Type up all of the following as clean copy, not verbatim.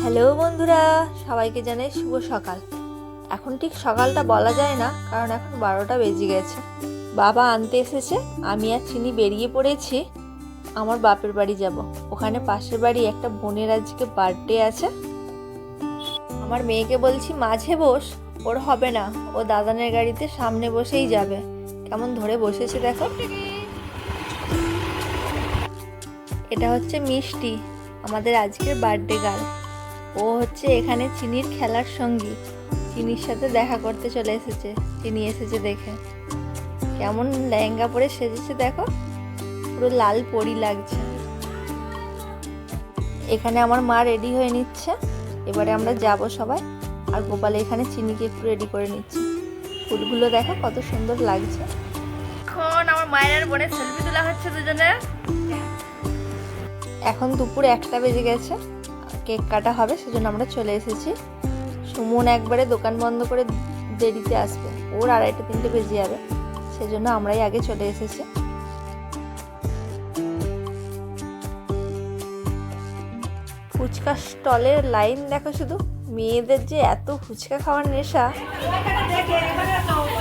Hello বন্ধুরা, সবাইকে জানাই শুভ সকাল। এখন ঠিক সকালটা বলা যায় না, কারণ এখন 12টা বেজে গেছে। বাবা আনতে এসেছে, আমি আর চিনি বেরিয়ে পড়েছি আমার বাপের বাড়ি যাব। ওখানে পাশের বাড়ি একটা বোনের আজকে বার্থডে আছে। আমার মেয়েকে বলছি মাঝে বস, ওর হবে না, ও দাদানের গাড়িতে সামনে বসেই যাবে। কেমন ধরে বসেছে দেখো। এটা হচ্ছে মিষ্টি, আমাদের আজকের বার্থডে গার্ল। ও হচ্ছে এখানে চিনির খেলার সঙ্গী, চিনির সাথে দেখা করতে চলে এসেছে। চিনি এসেছে দেখে কেমন লেহেঙ্গা পরে সেজেছে দেখো, পুরো লাল পরি লাগছে। এখানে আমার মা রেডি হয়ে নিচ্ছে, এবারে আমরা যাব সবাই। আর গোপাল এখানে চিনিকে একটু রেডি করে নিচ্ছে। ফুলগুলো দেখো কত সুন্দর লাগছে। এখন আমার মায়ের আর বোনের সেলফি তোলা হচ্ছে দুজনে। এখন দুপুর 1টা বেজে গেছে, কেক কাটা হবে, সেজন্য আমরা চলে এসেছি। সুমন একবারে দোকান বন্ধ করে দেরিতে আসবে, ওর 2:30-3টে বেজে যাবে, সেজন্য আমরাই আগে চলে এসেছি। ফুচকা স্টলের লাইন দেখো শুধু, মেয়েদের যে এত ফুচকা খাওয়ার নেশা।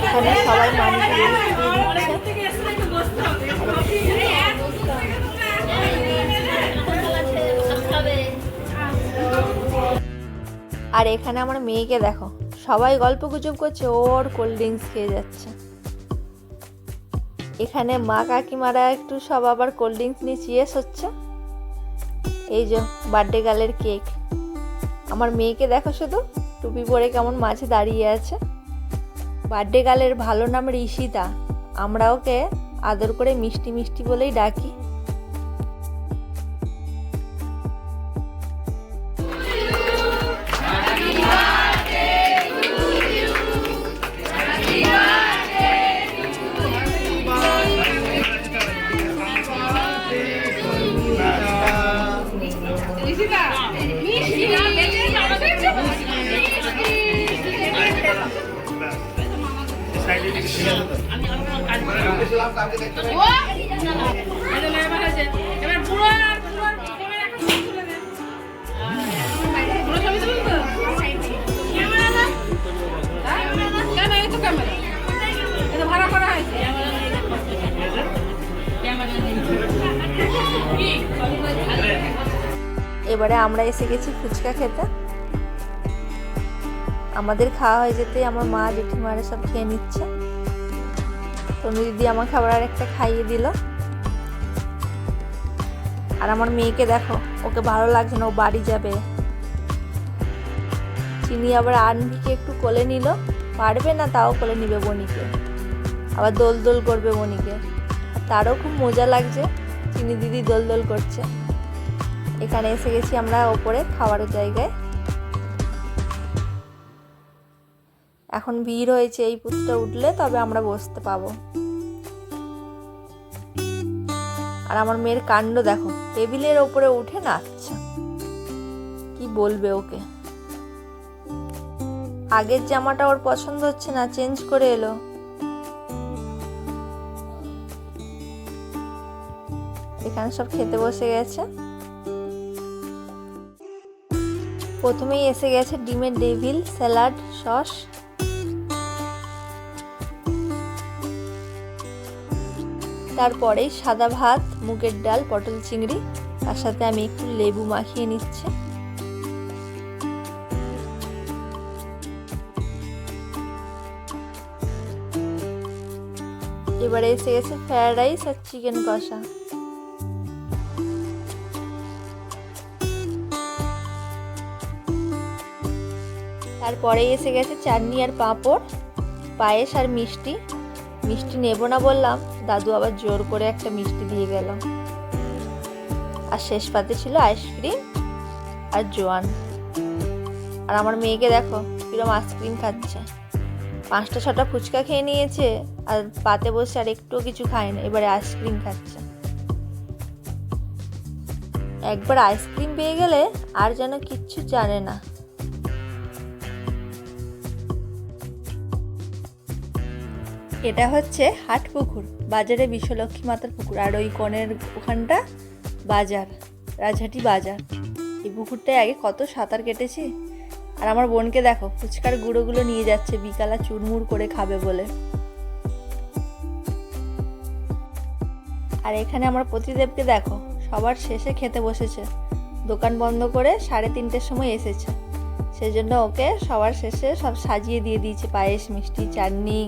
এখানে সবাই মানুষ আর এখানে আমার মেয়েকে দেখো, সবাই গল্প গুজব করছে, ওর কোল্ড ড্রিঙ্কস খেয়ে যাচ্ছে। এখানে মা কাকিমারা একটু সব আবার কোল্ড ড্রিঙ্কস নিয়ে চিয়েস হচ্ছে। এই যে বার্থডে গার্লের কেক। আমার মেয়েকে দেখো শুধু, টুপি পরে কেমন মাঝে দাঁড়িয়ে আছে। বার্থডে গার্লের ভালো নাম ঋষিতা, আমরা ওকে আদর করে মিষ্টি মিষ্টি বলেই ডাকি। এবারে আমরা এসে গেছি ফুচকা খেতে। আমাদের খাওয়া হয়ে যেতেই আমার মা জেঠিমারা সব খেয়ে নিচ্ছে। তনু দিদি আমার খাবার আর একটা খাইয়ে দিল। আর আমার মেয়েকে দেখো, ওকে ভালো লাগছে না, ও বাড়ি যাবে। চিনি আবার আনভিকে একটু কোলে নিল, পারবে না তাও কোলে নিবে বনিকে, আবার দোল দোল করবে বনিকে। তারও খুব মজা লাগছে, চিনি দিদি দোল দোল করছে। এখানে এসে গেছি আমরা ওপরে খাওয়ার জায়গায়। এখন ভিড় হয়েছে, এই পুতটা উঠলে তবে আমরা বসতে পাবো। আর আমার মেয়ের কাণ্ড দেখো, টেবিলের ওপরে উঠে নাচছে, কি বলবে ওকে। আগের জামাটা ওর পছন্দ হচ্ছে না, চেঞ্জ করে এলো। এখানে সব খেতে বসে গেছে। প্রথমেই এসে গেছে ডিমের ডেভিল স্যালাড সস। তারপরেই সাদা ভাত, মুগের ডাল, পটল চিংড়ি, তার সাথে আমি একটু লেবু মাখিয়ে নিচ্ছি। এবারে এসে গেছে ফ্রাইড রাইস আর চিকেন কষা। তারপরে এসে গেছে চাটনি আর পাঁপড়, পায়েস আর মিষ্টি। মিষ্টি নেব না বললাম, দাদু আবার জোর করে একটা মিষ্টি দিয়ে গেল। আর শেষ পাতে ছিল আইসক্রিম আর জোয়ান। আর আমার মেয়েকে দেখো কিরম আইসক্রিম খাচ্ছে, 5টা-6টা ফুচকা খেয়ে নিয়েছে, আর পাতে বসে আর একটুও কিছু খায় না, এবারে আইসক্রিম খাচ্ছে। একবার আইসক্রিম পেয়ে গেলে আর যেন কিচ্ছু জানে না। এটা হচ্ছে হাটপুকুর, বাজারে বিশ্বলক্ষ্মী মাতার পুকুর, আর ওই কোণের ওখানটা বাজার, রাজহাটি বাজার। এই পুকুরটায় আগে কত সাঁতার কেটেছি। আর আমার বোনকে দেখো ফুচকার গুঁড়োগুলো নিয়ে যাচ্ছে বিকালে চুরমুর করে খাবে বলে। আর এখানে আমার প্রতিদেবকে দেখো সবার শেষে খেতে বসেছে, দোকান বন্ধ করে 3:30টার সময় এসেছে, সেই জন্য ওকে সবার শেষে সব সাজিয়ে দিয়ে দিয়েছে, পায়েস, মিষ্টি, চাটনি।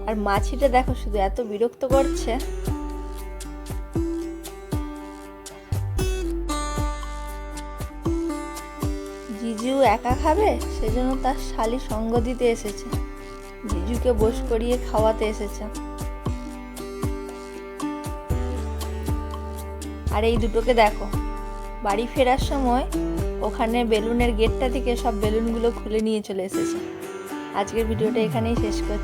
আর মাছিটা দেখো শুধু এত বিরক্ত করছে। জিজু একা খাবে, সেজন্য তার শালি সঙ্গ দিতে এসেছে, জিজুকে বস করিয়ে খাওয়াতে এসেছে। আর এই দুটোকে দেখো বাড়ি ফেরার সময় ওখানে বেলুনের গেটটা থেকে সব বেলুনগুলো খুলে নিয়ে চলে এসেছে। আজকের ভিডিওটা এখানেই শেষ করছি।